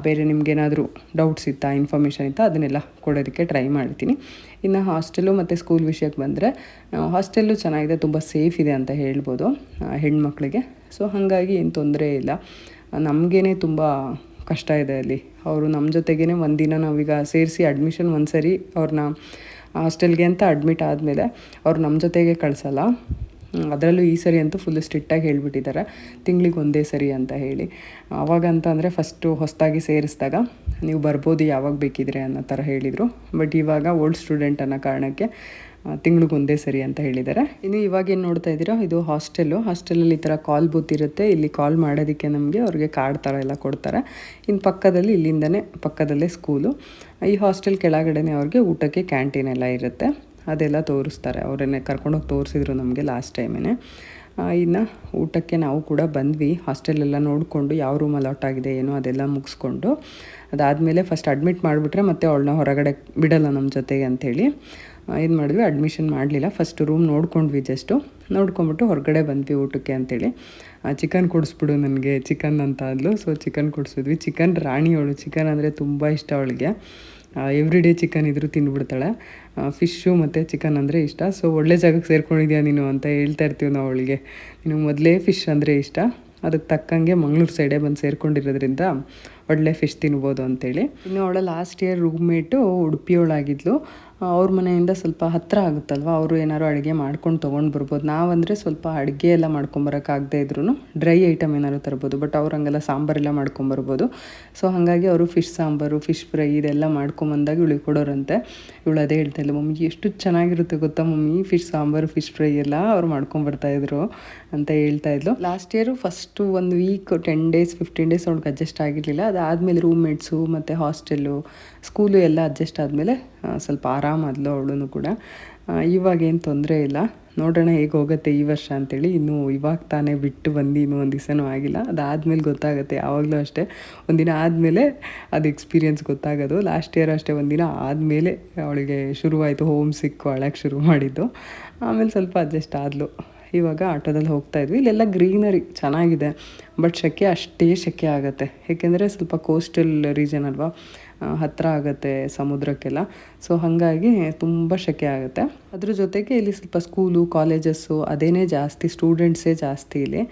ಬೇರೆ ನಿಮಗೇನಾದರೂ ಡೌಟ್ಸ್ ಇತ್ತಾ, ಇನ್ಫಾರ್ಮೇಷನ್ ಇತ್ತಾ ಅದನ್ನೆಲ್ಲ ಕೊಡೋದಕ್ಕೆ ಟ್ರೈ ಮಾಡ್ತೀನಿ. ಇನ್ನು ಹಾಸ್ಟೆಲು ಮತ್ತು ಸ್ಕೂಲ್ ವಿಷಯಕ್ಕೆ ಬಂದರೆ, ಹಾಸ್ಟೆಲ್ಲು ಚೆನ್ನಾಗಿದೆ, ತುಂಬ ಸೇಫ್ ಇದೆ ಅಂತ ಹೇಳ್ಬೋದು ಹೆಣ್ಮಕ್ಳಿಗೆ. ಸೊ ಹಾಗಾಗಿ ಏನು ತೊಂದರೆ ಇಲ್ಲ. ನಮಗೇ ತುಂಬ ಕಷ್ಟ ಇದೆ ಅಲ್ಲಿ. ಅವರು ನಮ್ಮ ಜೊತೆಗೇ ಒಂದಿನ ನಾವೀಗ ಸೇರಿಸಿ ಅಡ್ಮಿಷನ್ ಒಂದು ಸರಿ ಅವ್ರನ್ನ ಹಾಸ್ಟೆಲ್ಗೆ ಅಂತ ಅಡ್ಮಿಟ್ ಆದಮೇಲೆ ಅವ್ರು ನಮ್ಮ ಜೊತೆಗೆ ಕಳಿಸಲ್ಲ. ಅದರಲ್ಲೂ ಈ ಸರಿ ಅಂತೂ ಫುಲ್ಲು ಸ್ಟ್ರಿಕ್ಟಾಗಿ ಹೇಳಿಬಿಟ್ಟಿದ್ದಾರೆ, ತಿಂಗಳಿಗೆ ಒಂದೇ ಸರಿ ಅಂತ ಹೇಳಿ. ಆವಾಗಂತ ಅಂದರೆ ಫಸ್ಟು ಹೊಸದಾಗಿ ಸೇರಿಸಿದಾಗ ನೀವು ಬರ್ಬೋದು ಯಾವಾಗ ಬೇಕಿದ್ರೆ ಅನ್ನೋ ಥರ ಹೇಳಿದರು. ಬಟ್ ಇವಾಗ ಓಲ್ಡ್ ಸ್ಟೂಡೆಂಟ್ ಅನ್ನೋ ಕಾರಣಕ್ಕೆ ತಿಂಗ್ಳಿಗೆ ಒಂದೇ ಸರಿ ಅಂತ ಹೇಳಿದ್ದಾರೆ. ಇನ್ನು ಇವಾಗ ಏನು ನೋಡ್ತಾ ಇದ್ದೀರಾ, ಇದು ಹಾಸ್ಟೆಲಲ್ಲಿ ಈ ಥರ ಕಾಲ್ ಬೂತ್ ಇರುತ್ತೆ. ಇಲ್ಲಿ ಕಾಲ್ ಮಾಡೋದಕ್ಕೆ ನಮಗೆ ಅವ್ರಿಗೆ ಕಾರ್ಡ್ ಥರ ಎಲ್ಲ ಕೊಡ್ತಾರೆ. ಇನ್ನು ಪಕ್ಕದಲ್ಲಿ ಇಲ್ಲಿಂದನೇ ಪಕ್ಕದಲ್ಲೇ ಸ್ಕೂಲು. ಈ ಹಾಸ್ಟೆಲ್ ಕೆಳಗಡೆನೇ ಅವ್ರಿಗೆ ಊಟಕ್ಕೆ ಕ್ಯಾಂಟೀನ್ ಎಲ್ಲ ಇರುತ್ತೆ, ಅದೆಲ್ಲ ತೋರಿಸ್ತಾರೆ. ಅವರನ್ನೇ ಕರ್ಕೊಂಡೋಗಿ ತೋರಿಸಿದ್ರು ನಮಗೆ ಲಾಸ್ಟ್ ಟೈಮೇ. ಇನ್ನು ಊಟಕ್ಕೆ ನಾವು ಕೂಡ ಬಂದ್ವಿ. ಹಾಸ್ಟೆಲೆಲ್ಲ ನೋಡಿಕೊಂಡು ಯಾವ ರೂಮ್ ಅಲಾಟ್ ಆಗಿದೆ ಏನೋ ಅದೆಲ್ಲ ಮುಗಿಸ್ಕೊಂಡು, ಅದಾದಮೇಲೆ ಫಸ್ಟ್ ಅಡ್ಮಿಟ್ ಮಾಡಿಬಿಟ್ರೆ ಮತ್ತೆ ಅವಳನ್ನ ಹೊರಗಡೆ ಬಿಡಲ್ಲ ನಮ್ಮ ಜೊತೆಗೆ ಅಂಥೇಳಿ ಏನು ಮಾಡಿದ್ವಿ, ಅಡ್ಮಿಷನ್ ಮಾಡಲಿಲ್ಲ. ಫಸ್ಟ್ ರೂಮ್ ನೋಡ್ಕೊಂಡ್ವಿ, ಜಸ್ಟು ನೋಡ್ಕೊಂಬಿಟ್ಟು ಹೊರಗಡೆ ಬಂದ್ವಿ ಊಟಕ್ಕೆ ಅಂಥೇಳಿ. ಚಿಕನ್ ಕೊಡಿಸ್ಬಿಡು ನನಗೆ ಚಿಕನ್ ಅಂತ ಅಂದ್ಲು. ಸೊ ಚಿಕನ್ ಕೊಡಿಸಿದ್ವಿ. ಚಿಕನ್ ರಾಣಿ ಅವಳು, ಚಿಕನ್ ಅಂದರೆ ತುಂಬ ಇಷ್ಟ ಅವಳಿಗೆ. ಎವ್ರಿ ಡೇ ಚಿಕನ್ ಇದ್ರೂ ತಿಂದುಬಿಡ್ತಾಳೆ. ಫಿಶ್ಶು ಮತ್ತು ಚಿಕನ್ ಅಂದರೆ ಇಷ್ಟ. ಸೊ ಒಳ್ಳೆ ಜಾಗಕ್ಕೆ ಸೇರ್ಕೊಂಡಿದ್ಯಾ ನೀನು ಅಂತ ಹೇಳ್ತಾ ಇರ್ತೀವಿ ನಾವು ಅವಳಿಗೆ. ನಿನಗೆ ಮೊದಲೇ ಫಿಶ್ ಅಂದರೆ ಇಷ್ಟ, ಅದಕ್ಕೆ ತಕ್ಕಂಗೆ ಮಂಗಳೂರು ಸೈಡೇ ಬಂದು ಸೇರ್ಕೊಂಡಿರೋದ್ರಿಂದ ಒಳ್ಳೆ ಫಿಶ್ ತಿನ್ಬೋದು ಅಂತೇಳಿ. ಇನ್ನು ಅವಳ ಲಾಸ್ಟ್ ಇಯರ್ ರೂಮ್ಮೇಟು ಉಡುಪಿಯವಳಾಗಿದ್ಲು. ಅವ್ರ ಮನೆಯಿಂದ ಸ್ವಲ್ಪ ಹತ್ತಿರ ಆಗುತ್ತಲ್ವ, ಅವರು ಏನಾದ್ರು ಅಡುಗೆ ಮಾಡ್ಕೊಂಡು ತೊಗೊಂಡು ಬರ್ಬೋದು. ನಾವಂದರೆ ಸ್ವಲ್ಪ ಅಡುಗೆ ಎಲ್ಲ ಮಾಡ್ಕೊಂಬರೋಕ್ಕಾಗದೇ ಇದ್ರೂ ಡ್ರೈ ಐಟಮ್ ಏನಾದ್ರು ತರ್ಬೋದು. ಬಟ್ ಅವ್ರು ಹಂಗೆಲ್ಲ ಸಾಂಬಾರೆಲ್ಲ ಮಾಡ್ಕೊಂಬರ್ಬೋದು. ಸೊ ಹಾಗಾಗಿ ಅವರು ಫಿಶ್ ಸಾಂಬಾರು, ಫಿಶ್ ಫ್ರೈ ಇದೆಲ್ಲ ಮಾಡ್ಕೊಂಬಂದಾಗ ಇವಳಿಗೆ ಕೊಡೋರಂತೆ. ಇವಳು ಅದೇ ಹೇಳ್ತಾ ಇಲ್ಲ, ಮಮ್ಮಿ ಎಷ್ಟು ಚೆನ್ನಾಗಿರುತ್ತೆ ಗೊತ್ತಾ mummy fish sambar, fish fry ಎಲ್ಲ ಅವ್ರು ಮಾಡ್ಕೊಂಬರ್ತಾಯಿದ್ರು ಅಂತ ಹೇಳ್ತಾಯಿದ್ಲು. Last year first 1 week 10 days 15 days ಅವ್ಳಿಗೆ ಅಡ್ಜಸ್ಟ್ ಆಗಿರಲಿಲ್ಲ. ಅದಾದಮೇಲೆ ರೂಮ್ಮೇಟ್ಸು ಮತ್ತು ಹಾಸ್ಟೆಲ್ಲು ಸ್ಕೂಲು ಎಲ್ಲ ಅಡ್ಜಸ್ಟ್ ಆದಮೇಲೆ ಸ್ವಲ್ಪ ಆರಾಮಾದ್ಲು ಅವಳು ಕೂಡ. ಇವಾಗೇನು ತೊಂದರೆ ಇಲ್ಲ. ನೋಡೋಣ ಹೇಗೆ ಹೋಗುತ್ತೆ ಈ ವರ್ಷ ಅಂತೇಳಿ. ಇನ್ನೂ ಇವಾಗ ತಾನೇ ಬಿಟ್ಟು ಬಂದು ಇನ್ನೂ ಒಂದು ದಿವಸನೂ ಆಗಿಲ್ಲ. ಅದಾದಮೇಲೆ ಗೊತ್ತಾಗುತ್ತೆ. ಯಾವಾಗಲೂ ಅಷ್ಟೇ ಒಂದಿನ ಆದಮೇಲೆ ಅದು ಎಕ್ಸ್ಪೀರಿಯೆನ್ಸ್ ಗೊತ್ತಾಗೋದು. ಲಾಸ್ಟ್ ಇಯರ್ ಅಷ್ಟೇ ಒಂದಿನ ಆದಮೇಲೆ ಅವಳಿಗೆ ಶುರುವಾಯಿತು ಹೋಮ್ ಸಿಕ್ಕು, ಅಳಕ್ಕೆ ಶುರು ಮಾಡಿದ್ದು. ಆಮೇಲೆ ಸ್ವಲ್ಪ ಅಡ್ಜಸ್ಟ್ ಆದಳು. ಇವಾಗ ಆಟೋದಲ್ಲಿ ಹೋಗ್ತಾಯಿದ್ವಿ. ಇಲ್ಲೆಲ್ಲ ಗ್ರೀನರಿ ಚೆನ್ನಾಗಿದೆ, ಬಟ್ ಸೆಕೆ ಅಷ್ಟೇ ಸೆಕೆ ಆಗುತ್ತೆ. ಏಕೆಂದರೆ ಸ್ವಲ್ಪ ಕೋಸ್ಟಲ್ ರೀಜನ್ ಅಲ್ವಾ, ಹತ್ತಿರ ಆಗುತ್ತೆ ಸಮುದ್ರಕ್ಕೆಲ್ಲ. ಸೊ ಹಾಗಾಗಿ ತುಂಬ ಸೆಕೆ ಆಗುತ್ತೆ. ಅದ್ರ ಜೊತೆಗೆ ಇಲ್ಲಿ ಸ್ವಲ್ಪ ಸ್ಕೂಲು ಕಾಲೇಜಸ್ಸು ಅದೇನೇ ಜಾಸ್ತಿ, ಸ್ಟೂಡೆಂಟ್ಸೇ ಜಾಸ್ತಿ ಇಲ್ಲಿ.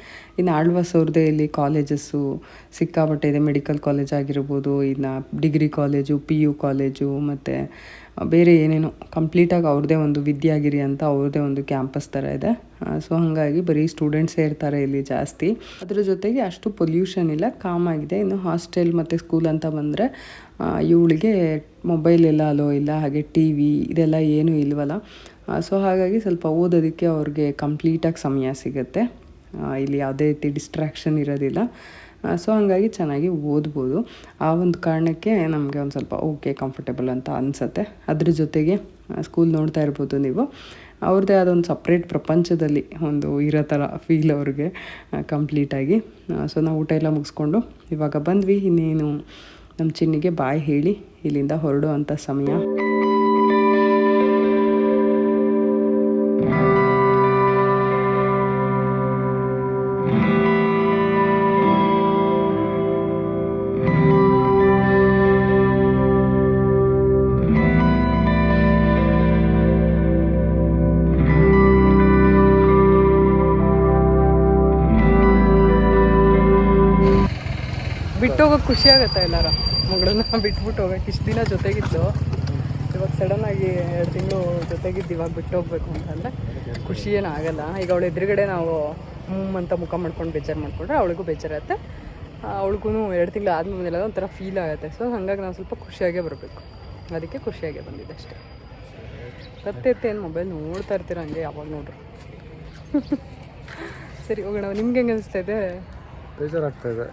ಇನ್ನು ಆಳ್ವಾಸ್ ಅವ್ರದ್ದೇ ಇಲ್ಲಿ ಕಾಲೇಜಸ್ಸು ಸಿಕ್ಕಾಪಟ್ಟೆ ಇದೆ. ಮೆಡಿಕಲ್ ಕಾಲೇಜ್ ಆಗಿರ್ಬೋದು, ಇನ್ನು ಡಿಗ್ರಿ ಕಾಲೇಜು, PU ಕಾಲೇಜು, ಮತ್ತು ಬೇರೆ ಏನೇನೋ ಕಂಪ್ಲೀಟಾಗಿ ಅವ್ರದ್ದೇ ಒಂದು ವಿದ್ಯಾಗಿರಿ ಅಂತ ಅವ್ರದ್ದೇ ಒಂದು ಕ್ಯಾಂಪಸ್ ಥರ ಇದೆ. ಸೊ ಹಾಗಾಗಿ ಬರೀ ಸ್ಟೂಡೆಂಟ್ಸೇ ಇರ್ತಾರೆ ಇಲ್ಲಿ ಜಾಸ್ತಿ. ಅದ್ರ ಜೊತೆಗೆ ಅಷ್ಟು ಪೊಲ್ಯೂಷನ್ ಇಲ್ಲ, ಕಾಮ್ ಆಗಿದೆ. ಇನ್ನು ಹಾಸ್ಟೆಲ್ ಮತ್ತು ಸ್ಕೂಲ್ ಅಂತ ಬಂದರೆ ಇವಳಿಗೆ ಮೊಬೈಲ್ ಎಲ್ಲ ಅಲೋ ಇಲ್ಲ, ಹಾಗೆ TV ಇದೆಲ್ಲ ಏನೂ ಇಲ್ವಲ್ಲ. ಸೊ ಹಾಗಾಗಿ ಸ್ವಲ್ಪ ಓದೋದಕ್ಕೆ ಅವ್ರಿಗೆ ಕಂಪ್ಲೀಟಾಗಿ ಸಮಯ ಸಿಗುತ್ತೆ. ಇಲ್ಲಿ ಯಾವುದೇ ರೀತಿ ಡಿಸ್ಟ್ರಾಕ್ಷನ್ ಇರೋದಿಲ್ಲ. ಸೊ ಹಾಗಾಗಿ ಚೆನ್ನಾಗಿ ಓದ್ಬೋದು. ಆ ಒಂದು ಕಾರಣಕ್ಕೆ ನಮಗೆ ಒಂದು ಸ್ವಲ್ಪ ಓಕೆ ಕಂಫರ್ಟೇಬಲ್ ಅಂತ ಅನಿಸುತ್ತೆ. ಅದ್ರ ಜೊತೆಗೆ ಸ್ಕೂಲ್ ನೋಡ್ತಾ ಇರ್ಬೋದು ನೀವು. ಅವ್ರದ್ದೇ ಆದ ಒಂದು ಸಪ್ರೇಟ್ ಪ್ರಪಂಚದಲ್ಲಿ ಒಂದು ಇರೋ ಥರ ಫೀಲ್ ಅವ್ರಿಗೆ ಕಂಪ್ಲೀಟಾಗಿ. ಸೊ ನಾವು ಊಟ ಎಲ್ಲ ಮುಗಿಸ್ಕೊಂಡು ಇವಾಗ ಬಂದ್ವಿ. ಇನ್ನೇನು ನಮ್ಮ ಚಿನ್ನಿಗೆ ಬಾಯ್ ಹೇಳಿ ಇಲ್ಲಿಂದ ಹೊರಡೋ ಅಂಥ ಸಮಯ. ಬಿಟ್ಟು ಹೋಗೋಕೆ ಖುಷಿ ಆಗುತ್ತೆ ಎಲ್ಲಾರ ಮಗಳನ್ನ ಬಿಟ್ಬಿಟ್ಟು ಹೋಗೋಕೆ. ಇಷ್ಟು ದಿನ ಜೊತೆಗಿದ್ದು ಇವಾಗ ಸಡನ್ನಾಗಿ 2 ತಿಂಗಳು ಜೊತೆಗಿದ್ದು ಇವಾಗ ಬಿಟ್ಟು ಹೋಗ್ಬೇಕು ಅಂತಂದರೆ ಖುಷಿ ಏನೂ ಆಗಲ್ಲ. ಈಗ ಅವಳು ಎದುರುಗಡೆ ನಾವು ಅಂತ ಮುಖ ಮಾಡ್ಕೊಂಡು ಬೇಜಾರು ಮಾಡಿಕೊಂಡ್ರೆ ಅವಳಿಗೂ ಬೇಜಾರಾಗುತ್ತೆ, ಅವಳಿಗೂ 2 ತಿಂಗಳು ಆದಮೇಲೆ ಒಂಥರ ಫೀಲ್ ಆಗುತ್ತೆ. ಸೊ ಹಾಗಾಗಿ ನಾವು ಸ್ವಲ್ಪ ಖುಷಿಯಾಗೇ ಬರಬೇಕು, ಅದಕ್ಕೆ ಖುಷಿಯಾಗೇ ಬಂದಿದೆ ಅಷ್ಟೇ. ಮತ್ತೆ ಏನು ಮೊಬೈಲ್ ನೋಡ್ತಾ ಇರ್ತೀರ ಹಂಗೆ ಯಾವಾಗ ನೋಡ್ರಿ. ಸರಿ ಹೋಗೋಣ. ನಿಮ್ಗೆ ಹೆಂಗೆ ಅನಿಸ್ತಾ ಇದೆ? ಬೇಜಾರಾಗ್ತಾ ಇದೆ.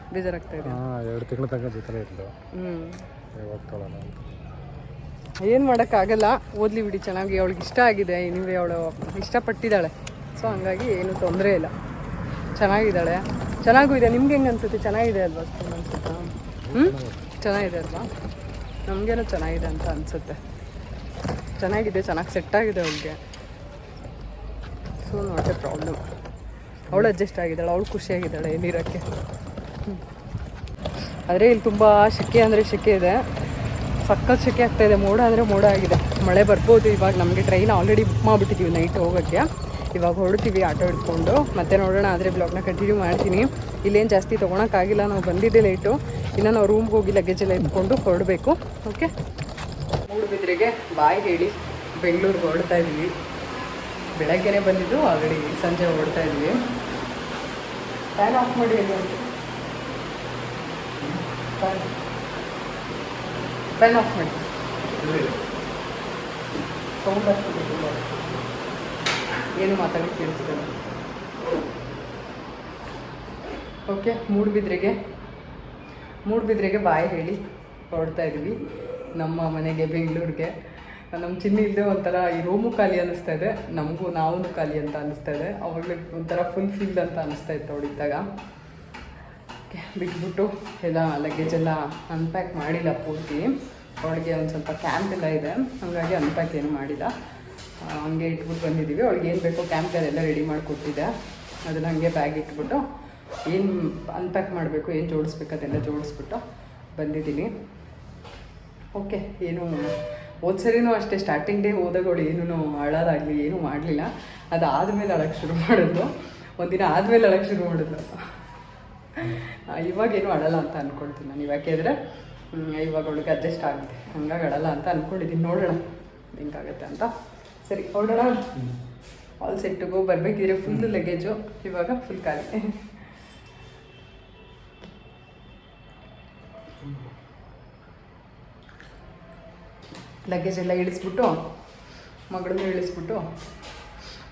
2 ತಿಂಗಳ ತನಕ ಜೊತೆ ಇತ್ತು. ಏನು ಮಾಡೋಕ್ಕಾಗಲ್ಲ, ಓದಲಿ ಬಿಡಿ ಚೆನ್ನಾಗಿ. ಅವಳಿಗೆ ಇಷ್ಟ ಆಗಿದೆ, ನೀವೇ ಅವಳು ಇಷ್ಟಪಟ್ಟಿದ್ದಾಳೆ. ಸೊ ಹಂಗಾಗಿ ಏನೂ ತೊಂದರೆ ಇಲ್ಲ, ಚೆನ್ನಾಗಿದ್ದಾಳೆ, ಚೆನ್ನಾಗೂ ಇದೆ. ನಿಮ್ಗೆ ಹೆಂಗೆ ಅನಿಸುತ್ತೆ? ಚೆನ್ನಾಗಿದೆ ಅಲ್ವಾ ಸ್ಕೂಲ್ ಅನ್ಸುತ್ತಾ? ಚೆನ್ನಾಗಿದೆ ಅಲ್ವಾ? ನಮಗೇನೋ ಚೆನ್ನಾಗಿದೆ ಅಂತ ಅನಿಸುತ್ತೆ. ಚೆನ್ನಾಗಿದೆ, ಚೆನ್ನಾಗಿ ಸೆಟ್ ಆಗಿದೆ ಅವಳಿಗೆ. So not A problem. ಅವಳು ಅಡ್ಜಸ್ಟ್ ಆಗಿದ್ದಾಳೆ, ಅವಳು ಖುಷಿಯಾಗಿದ್ದಾಳೆ ಇಲ್ಲಿರೋಕ್ಕೆ. ಆದರೆ ಇಲ್ಲಿ ತುಂಬ ಸೆಕೆ ಅಂದರೆ ಸೆಕೆ ಇದೆ, ಸಖತ್ ಸೆಕೆ ಆಗ್ತಾಯಿದೆ. ಮೋಡ ಅಂದರೆ ಮೋಡ ಆಗಿದೆ, ಮಳೆ ಬರ್ಬೋದು. ಇವಾಗ ನಮಗೆ ಟ್ರೈನ್ ಆಲ್ರೆಡಿ ಬುಕ್ ಮಾಡಿಬಿಟ್ಟಿದ್ದೀವಿ ನೈಟ್ ಹೋಗೋಕ್ಕೆ. ಇವಾಗ ಹೊರಡ್ತೀವಿ ಆಟೋ ಹಿಡ್ಕೊಂಡು. ಮತ್ತೆ ನೋಡೋಣ, ಆದರೆ ಬ್ಲಾಗ್ನ ಕಂಟಿನ್ಯೂ ಮಾಡ್ತೀನಿ. ಇಲ್ಲೇನು ಜಾಸ್ತಿ ತೊಗೊಳಕ್ಕಾಗಿಲ್ಲ, ನಾವು ಬಂದಿದ್ದೆ ಲೇಟು. ಇನ್ನು ನಾವು ರೂಮ್ಗೆ ಹೋಗಿ ಲಗೇಜ್ ಎಲ್ಲ ಎತ್ಕೊಂಡು ಹೊರಡಬೇಕು. ಓಕೆ, ಮೂಡುಬಿದ್ರೆಗೆ ಬಾಯ್ ಹೇಳಿ ಬೆಂಗಳೂರಿಗೆ ಹೊರಡ್ತಾ ಇದ್ದೀವಿ. ಬೆಳಗ್ಗೆನೇ ಬಂದಿದ್ದು, ಆಲ್ರೆಡಿ ಸಂಜೆ ಹೊರಡ್ತಾ ಇದ್ವಿ. ಫ್ಯಾನ್ ಆಫ್ ಮಾಡಿ ಹೇಳಿ ಅಂತ. ಫ್ಯಾನ್ ಆಫ್ ಮಾಡಿ. ಸೌಂಡ್ ಆಗ್ತದೆ, ಏನು ಮಾತಾಡಿ ಕೇಳಿಸ್ತದೆ. ಓಕೆ, ಮೂಡುಬಿದ್ರೆಗೆ ಬಾಯ್ ಹೇಳಿ ಹೊರಡ್ತಾ ಇದ್ವಿ ನಮ್ಮ ಮನೆಗೆ, ಬೆಂಗಳೂರಿಗೆ. ನಮ್ಮ ಚಿನ್ನ ಇಲ್ಲದೆ ಒಂಥರ ಈ ರೂಮು ಖಾಲಿ ಅನ್ನಿಸ್ತಾ ಇದೆ, ನಮಗೂ ನಾವೂ ಖಾಲಿ ಅಂತ ಅನ್ನಿಸ್ತಾ ಇದೆ. ಅವಾಗಲೇ ಒಂಥರ ಫುಲ್ ಫೀಲ್ ಅಂತ ಅನ್ನಿಸ್ತಾ ಇತ್ತು ಅವಳಿದ್ದಾಗ. ಓಕೆ, ಬಿಟ್ಬಿಟ್ಟು ಎಲ್ಲ ಲಗೇಜ್ ಎಲ್ಲ ಅನ್ಪ್ಯಾಕ್ ಮಾಡಿಲ್ಲ ಪೂರ್ತಿ. ಅವಳಿಗೆ ಒಂದು ಸ್ವಲ್ಪ ಕ್ಯಾಂಪ್ ಎಲ್ಲ ಇದೆ, ಹಾಗಾಗಿ ಅನ್ಪ್ಯಾಕ್ ಏನು ಮಾಡಿಲ್ಲ, ಹಂಗೆ ಇಟ್ಬಿಟ್ಟು ಬಂದಿದ್ದೀವಿ. ಅವಳಿಗೆ ಏನು ಬೇಕೋ ಕ್ಯಾಂಪಲ್ಲೆಲ್ಲ ರೆಡಿ ಮಾಡಿಕೊಟ್ಟಿದ್ದೆ, ಅದನ್ನು ಹಂಗೆ ಬ್ಯಾಗ್ ಇಟ್ಬಿಟ್ಟು ಏನು ಅನ್ಪ್ಯಾಕ್ ಮಾಡಬೇಕು, ಏನು ಜೋಡಿಸ್ಬೇಕು ಅದೆಲ್ಲ ಜೋಡಿಸ್ಬಿಟ್ಟು ಬಂದಿದ್ದೀನಿ. ಓಕೆ, ಏನು ಸರಿನೂ ಅಷ್ಟೇ, ಸ್ಟಾರ್ಟಿಂಗ್ ಡೇ ಹೋದಾಗ ಅವಳು ಏನೂ ಅಳೋದಾಗಲಿ ಏನೂ ಮಾಡಲಿಲ್ಲ. ಅದಾದಮೇಲೆ ಅಳಕ್ಕೆ ಶುರು ಮಾಡಿದ್ಲು, ಒಂದಿನ ಆದಮೇಲೆ ಅಳಕ್ಕೆ ಶುರು ಮಾಡಿದ್ಲು. ಇವಾಗೇನು ಅಳಲ್ಲ ಅಂತ ಅಂದ್ಕೊಳ್ತೀನಿ ನಾನು, ಯಾಕೆಂದರೆ ಇವಾಗ ಅವಳಿಗೆ ಅಡ್ಜಸ್ಟ್ ಆಗುತ್ತೆ, ಹಂಗಾಗಿ ಅಳಲ್ಲ ಅಂತ ಅಂದ್ಕೊಂಡಿದ್ದೀನಿ. ನೋಡೋಣ ಹೆಂಗಾಗುತ್ತೆ ಅಂತ. ಸರಿ ಹೊರಡೋಣ. ಆಲ್ ಸೆಟ್ಟಿಗೂ ಬರಬೇಕಿದ್ರೆ ಫುಲ್ ಲಗೇಜು, ಇವಾಗ ಫುಲ್ ಖಾಲಿ. ಲಗೇಜ್ ಎಲ್ಲ ಇಳಿಸ್ಬಿಟ್ಟು, ಮಗಳನ್ನು ಇಳಿಸ್ಬಿಟ್ಟು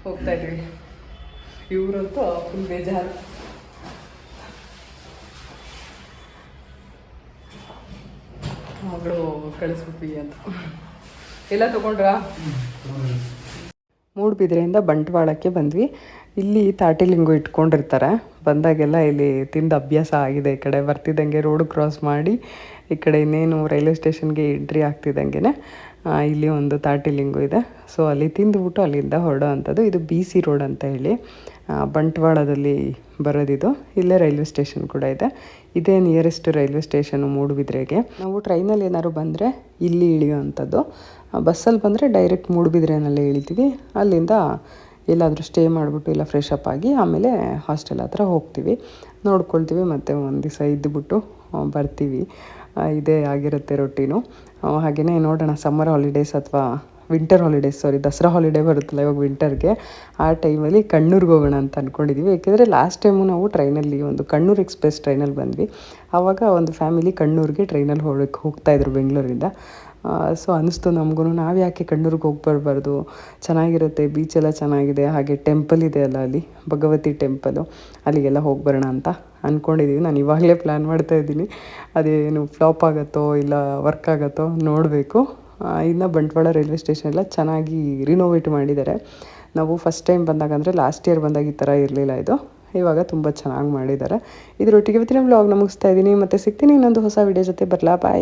ಹೋಗ್ತಾಯಿದ್ವಿ. ಇವರಂತೂ ಫುಲ್ ಬೇಜಾರು. ಮಗಳು ಕಳಿಸ್ಬಿಟ್ವಿ ಅಂತ. ಎಲ್ಲ ತೊಗೊಂಡ್ರಾ? ಮೂಡುಬಿದ್ರೆಯಿಂದ ಬಂಟ್ವಾಳಕ್ಕೆ ಬಂದ್ವಿ. ಇಲ್ಲಿ ತಾಟಿಲಿಂಗು ಇಟ್ಕೊಂಡಿರ್ತಾರೆ, ಬಂದಾಗೆಲ್ಲ ಇಲ್ಲಿ ತಿಂದು ಅಭ್ಯಾಸ ಆಗಿದೆ. ಈ ಕಡೆ ಬರ್ತಿದ್ದಂಗೆ ರೋಡ್ ಕ್ರಾಸ್ ಮಾಡಿ ಈ ಕಡೆ ಇನ್ನೇನು ರೈಲ್ವೆ ಸ್ಟೇಷನ್ಗೆ ಎಂಟ್ರಿ ಆಗ್ತಿದ್ದಂಗೆ ಇಲ್ಲಿ ಒಂದು ತಾಟಿಲಿಂಗು ಇದೆ. ಸೊ ಅಲ್ಲಿ ತಿಂದುಬಿಟ್ಟು ಅಲ್ಲಿಂದ ಹೊರಡೋ ಅಂಥದ್ದು. ಇದು BC ರೋಡ್ ಅಂತ ಹೇಳಿ ಬಂಟ್ವಾಳದಲ್ಲಿ ಬರೋದಿದು. ಇಲ್ಲೇ ರೈಲ್ವೆ ಸ್ಟೇಷನ್ ಕೂಡ ಇದೆ. ಇದೇ ನಿಯರೆಸ್ಟ್ ರೈಲ್ವೆ ಸ್ಟೇಷನು ಮೂಡುಬಿದ್ರೆಗೆ. ನಾವು ಟ್ರೈನಲ್ಲಿ ಏನಾದ್ರು ಬಂದರೆ ಇಲ್ಲಿ ಇಳಿಯೋ ಅಂಥದ್ದು. ಬಸ್ಸಲ್ಲಿ ಬಂದರೆ ಡೈರೆಕ್ಟ್ ಮೂಡುಬಿದ್ರೆನಲ್ಲೇ ಇಳಿತೀವಿ. ಅಲ್ಲಿಂದ ಎಲ್ಲಾದರೂ ಸ್ಟೇ ಮಾಡಿಬಿಟ್ಟು ಇಲ್ಲ ಫ್ರೆಶ್ ಅಪ್ ಆಗಿ ಆಮೇಲೆ ಹಾಸ್ಟೆಲ್ ಹತ್ರ ಹೋಗ್ತೀವಿ, ನೋಡ್ಕೊಳ್ತೀವಿ, ಮತ್ತು ಒಂದು ದಿವಸ ಇದ್ದುಬಿಟ್ಟು ಬರ್ತೀವಿ. ಇದೇ ಆಗಿರುತ್ತೆ ರೊಟೀನು. ಹಾಗೆಯೇ ನೋಡೋಣ, ಸಮ್ಮರ್ ಹಾಲಿಡೇಸ್ ಅಥವಾ ವಿಂಟರ್ ಹಾಲಿಡೇಸ್, ದಸರಾ ಹಾಲಿಡೇ ಬರುತ್ತಲ್ಲ ಇವಾಗ ವಿಂಟರ್ಗೆ, ಆ ಟೈಮಲ್ಲಿ ಕಣ್ಣೂರಿಗೆ ಹೋಗೋಣ ಅಂತ ಅಂದ್ಕೊಂಡಿದ್ದೀವಿ. ಏಕೆಂದರೆ ಲಾಸ್ಟ್ ಟೈಮು ನಾವು ಟ್ರೈನಲ್ಲಿ ಒಂದು ಕಣ್ಣೂರು ಎಕ್ಸ್ಪ್ರೆಸ್ ಟ್ರೈನಲ್ಲಿ ಬಂದ್ವಿ. ಆವಾಗ ಒಂದು ಫ್ಯಾಮಿಲಿ ಕಣ್ಣೂರಿಗೆ ಟ್ರೈನಲ್ಲಿ ಹೋಗ್ತಾಯಿದ್ರು ಬೆಂಗಳೂರಿಂದ. ಸೊ ಅನ್ನಿಸ್ತು ನಮಗೂ, ನಾವು ಯಾಕೆ ಕಣ್ಣೂರಿಗೆ ಹೋಗಿ ಬರಬಾರ್ದು, ಚೆನ್ನಾಗಿರುತ್ತೆ, ಬೀಚೆಲ್ಲ ಚೆನ್ನಾಗಿದೆ, ಹಾಗೆ ಟೆಂಪಲ್ ಇದೆ ಅಲ್ಲ ಅಲ್ಲಿ, ಭಗವತಿ ಟೆಂಪಲು, ಅಲ್ಲಿಗೆಲ್ಲ ಹೋಗಿ ಬರೋಣ ಅಂತ ಅಂದ್ಕೊಂಡಿದ್ದೀವಿ. ನಾನು ಇವಾಗಲೇ ಪ್ಲ್ಯಾನ್ ಮಾಡ್ತಾಯಿದ್ದೀನಿ. ಅದೇನು ಫ್ಲಾಪ್ ಆಗುತ್ತೋ ಇಲ್ಲ ವರ್ಕ್ ಆಗುತ್ತೋ ನೋಡಬೇಕು. ಇನ್ನು ಬಂಟ್ವಾಳ ರೈಲ್ವೆ ಸ್ಟೇಷನ್ ಎಲ್ಲ ಚೆನ್ನಾಗಿ ರಿನೋವೇಟ್ ಮಾಡಿದ್ದಾರೆ. ನಾವು ಫಸ್ಟ್ ಟೈಮ್ ಬಂದಾಗ ಅಂದರೆ ಲಾಸ್ಟ್ ಇಯರ್ ಬಂದಾಗ ಈ ಥರ ಇರಲಿಲ್ಲ ಇದು. ಇವಾಗ ತುಂಬ ಚೆನ್ನಾಗಿ ಮಾಡಿದ್ದಾರೆ. ಇದರೊಟ್ಟಿಗೆ ಇವತ್ತಿನ ವ್ಲಾಗ್ನ ಮುಗಿಸ್ತಾ ಇದ್ದೀನಿ. ಮತ್ತೆ ಸಿಗ್ತೀನಿ ಇನ್ನೊಂದು ಹೊಸ ವಿಡಿಯೋ ಜೊತೆ. ಬರಲಾ, ಬಾಯ್.